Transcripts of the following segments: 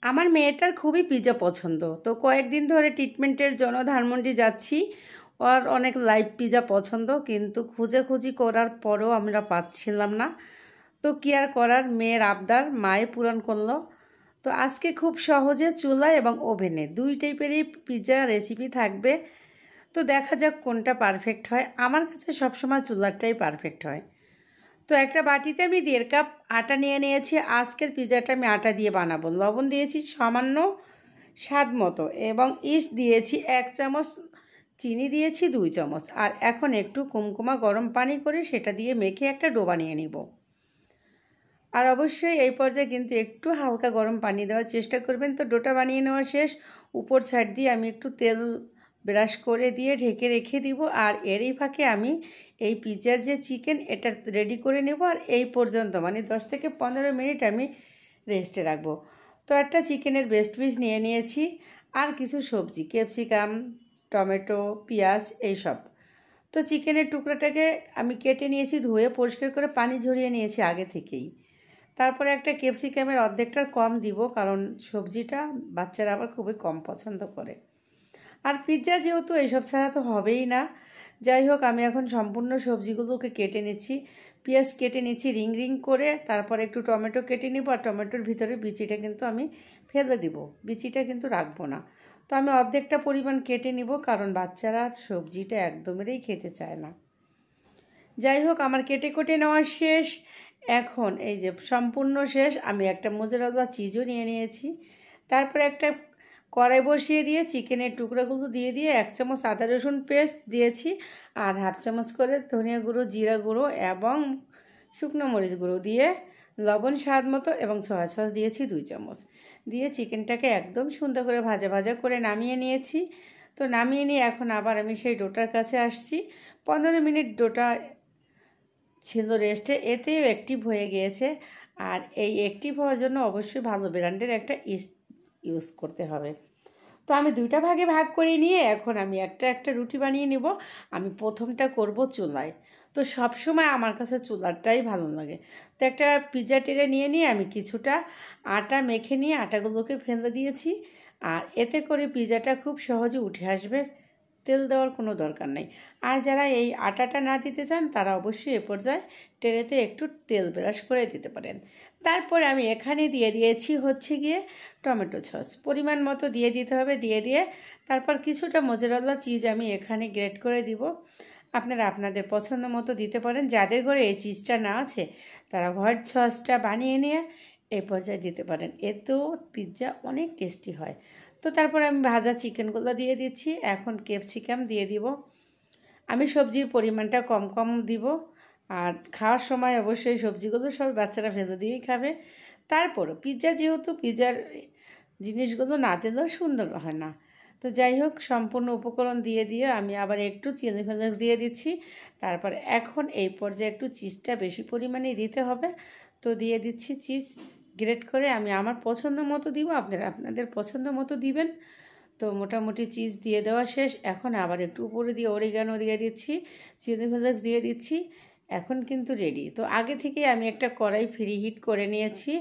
আমার মেয়েটার খুবই পিৎজা পছন্দ। তো কয়েকদিন ধরে ট্রিটমেন্টের জন্য ধানমন্ডি যাচ্ছি। ওর অনেক লাইভ পিৎজা পছন্দ, কিন্তু খুঁজেখুঁজি করার পরেও আমরা পাচ্ছিলাম না। তো কি আর করার, মেয়ের আবদার মায়ে পূরণ করলো। তো আজকে খুব সহজে চুলা এবং ওভেনে দুই টাইপেরই পিৎজা রেসিপি থাকবে। তো দেখা যাক কোনটা পারফেক্ট হয়। আমার কাছে সবসময় চুলারটাই পারফেক্ট হয়। তো একটা বাটিতে আমি 1.5 কাপ আটা নিয়ে নিয়েছি। আজকের পিৎজাটা আমি আটা দিয়ে বানাবো। লবণ দিয়েছি সামান্য স্বাদ মতো এবং ইস্ট দিয়েছি 1 চামচ, চিনি দিয়েছি 2 চামচ। আর এখন একটু কুমকুমা গরম পানি করে সেটা দিয়ে মেখে একটা ডো বানিয়ে নিব। আর অবশ্যই এই পর্যায়ে কিন্তু একটু হালকা গরম পানি দেওয়ার চেষ্টা করবেন। তো ডোটা বানিয়ে নেওয়া শেষ। উপর সাইড দিয়ে আমি একটু তেল ব্রাশ করে দিয়ে ঢেকে রেখে দিব। আর এরই ফাঁকে আমি এই পিৎজার যে চিকেন, এটা রেডি করে নেব। আর এই পর্যন্ত মানে 10 থেকে 15 মিনিট আমি রেস্টে রাখবো। তো একটা চিকেনের ব্রেস্ট পিস নিয়ে নিয়েছি, আর কিছু সবজি, ক্যাপসিকাম, টমেটো, পেঁয়াজ এইসব। তো চিকেনের টুকরাটাকে আমি কেটে নিয়েছি, ধুয়ে পরিষ্কার করে পানি ঝরিয়ে নিয়েছি আগে থেকেই। তারপরে একটা ক্যাপসিকামের অর্ধেকটার কম দিব, কারণ সবজিটা বাচ্চারা আবার খুবই কম পছন্দ করে। আর পিৎজা যেহেতু এইসব ছাড়া তো হবেই না। যাই হোক, আমি এখন সম্পূর্ণ সবজিগুলোকে কেটে নিচ্ছি। পেঁয়াজ কেটে নিচ্ছি রিং রিং করে, তারপরে একটু টমেটো কেটে নিব। আর টমেটোর ভিতরে বিচিটা কিন্তু আমি ফেলে দিব, বিচিটা কিন্তু রাখবো না। তো আমি অর্ধেকটা পরিমাণ কেটে নিব, কারণ বাচ্চারা সবজিটা একদমেরই খেতে চায় না। যাই হোক, আমার কেটে কেটে নেওয়া শেষ। এখন এই যে সম্পূর্ণ শেষ, আমি একটা মোজারেলা চিজও নিয়ে নিয়েছি। তারপরে একটা কড়াই বসিয়ে দিয়ে চিকেনের টুকরাগুলো দিয়ে 1 চামচ আদা রসুন পেস্ট দিয়েছি। আর 1/2 চামচ করে ধনিয়া গুঁড়ো, জিরা গুঁড়ো এবং শুকনো মরিচ গুঁড়ো দিয়ে, লবণ স্বাদ মতো এবং সয়া সস দিয়েছি 2 চামচ দিয়ে চিকেনটাকে একদম সুন্দর করে ভাজা ভাজা করে নামিয়ে নিয়েছি। তো নামিয়ে নিয়ে এখন আবার আমি সেই ডোটার কাছে আসছি। 15 মিনিট ডোটা ছিল রেস্টে, এতেও অ্যাক্টিভ হয়ে গিয়েছে। আর এই অ্যাক্টিভ হওয়ার জন্য অবশ্যই ভালো ব্র্যান্ডের একটা ইস্ট ইউজ করতে হবে। তো আমি 2টা ভাগে ভাগ করে নিয়ে এখন আমি একটা একটা রুটি বানিয়ে নিব। আমি প্রথমটা করব চুলায়। তো সবসময় আমার কাছে চুলারটাই ভালো লাগে। তো একটা পিৎজা ট্রে নিয়ে আমি কিছুটা আটা মেখে নিয়ে আটাগুলোকে ফেলে দিয়েছি। আর এতে করে পিৎজাটা খুব সহজে উঠে আসবে, তেল দেওয়ার কোনো দরকার নেই। আর যারা এই আটাটা না দিতে চান তারা অবশ্যই এ পর্যায়ে ট্রেতে একটু তেল ব্রাশ করে দিতে পারেন। তারপরে আমি এখানে দিয়ে দিয়েছি হচ্ছে গিয়ে টমেটো সস, পরিমাণ মতো দিয়ে দিতে হবে। দিয়ে তারপর কিছুটা মোজারেলা চিজ আমি এখানে গ্রেট করে দিব। আপনারা আপনাদের পছন্দ মতো দিতে পারেন। যাদের ঘরে এই চিজটা না আছে তারা হোয়াইট সসটা বানিয়ে নিয়ে এই পর্যায়ে দিতে পারেন, এতেও পিৎজা অনেক টেস্টি হয়। তো তারপর আমি ভাজা চিকেনগুলো দিয়ে দিচ্ছি। এখন ক্যাপসিকাম দিয়ে দিব। আমি সবজির পরিমাণটা কম কম দিব। আর খাওয়ার সময় অবশ্যই সবজিগুলো সব বাচ্চারা ফেলে দিয়েই খাবে। তারপরও পিৎজা যেহেতু, পিৎজার জিনিসগুলো না দিলেও সুন্দর হয় না। তো যাই হোক, সম্পূর্ণ উপকরণ দিয়ে আমি আবার একটু চিলি ফ্লেক্স দিয়ে দিচ্ছি। তারপর এখন এই পর্যায়ে একটু চিজটা বেশি পরিমাণে দিতে হবে। তো দিয়ে দিচ্ছি চিজ গ্রেট করে। আমি আমার পছন্দ মতো দিব, আপনারা আপনাদের পছন্দ মতো দিবেন। তো মোটামুটি চিজ দিয়ে দেওয়া শেষ। এখন আবার একটু উপরে দিয়ে অরিগানো দিয়ে দিচ্ছি, চিলি ফ্লেক্স দিয়ে দিচ্ছি। এখন কিন্তু রেডি। তো আগে থেকে আমি একটা কড়াই ফ্রি হিট করে নিয়েছি,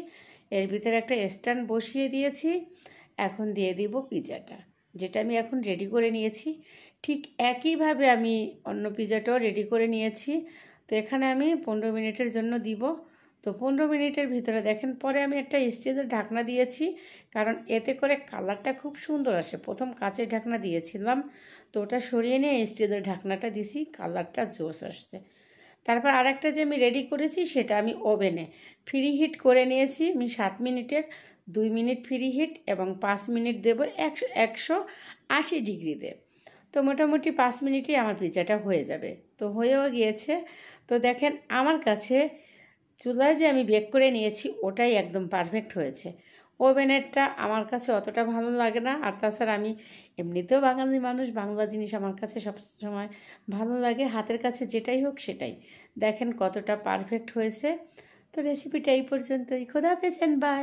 এর ভিতরে একটা স্ট্যান্ড বসিয়ে দিয়েছি। এখন দিয়ে দিব পিৎজাটা, যেটা আমি এখন রেডি করে নিয়েছি। ঠিক একইভাবে আমি অন্য পিৎজাটাও রেডি করে নিয়েছি। তো এখানে আমি 15 মিনিটের জন্য দিব। তো 15 মিনিটের ভিতরে দেখেন, পরে আমি একটা স্টিলের ঢাকনা দিয়েছি, কারণ এতে করে কালারটা খুব সুন্দর আসে। প্রথম কাঁচের ঢাকনা দিয়েছিলাম, তো ওটা সরিয়ে নিয়ে স্টিলের ঢাকনাটা দিছি, কালারটা জোস আসছে। তারপর আরেকটা যে আমি রেডি করেছি সেটা আমি ওভেনে ফ্রি হিট করে নিয়েছি। আমি 7 মিনিটের 2 মিনিট ফ্রি হিট এবং 5 মিনিট দেবো 180 ডিগ্রিতে। তো মোটামুটি 5 মিনিটই আমার পিৎজাটা হয়ে যাবে। তো হয়েও গিয়েছে। তো দেখেন, আমার কাছে চুলায় যে আমি বেক করে নিয়েছি ওটাই একদম পারফেক্ট হয়েছে। ওভেনেরটা আমার কাছে অতটা ভালো লাগে না। আর তাছাড়া আমি এমনিতেও বাঙালি মানুষ, বাংলা জিনিস আমার কাছে সবসময় ভালো লাগে। হাতের কাছে যেটাই হোক সেটাই। দেখেন কতটা পারফেক্ট হয়েছে। তো রেসিপিটা এই পর্যন্তই। খোদা হাফেজ, বাই।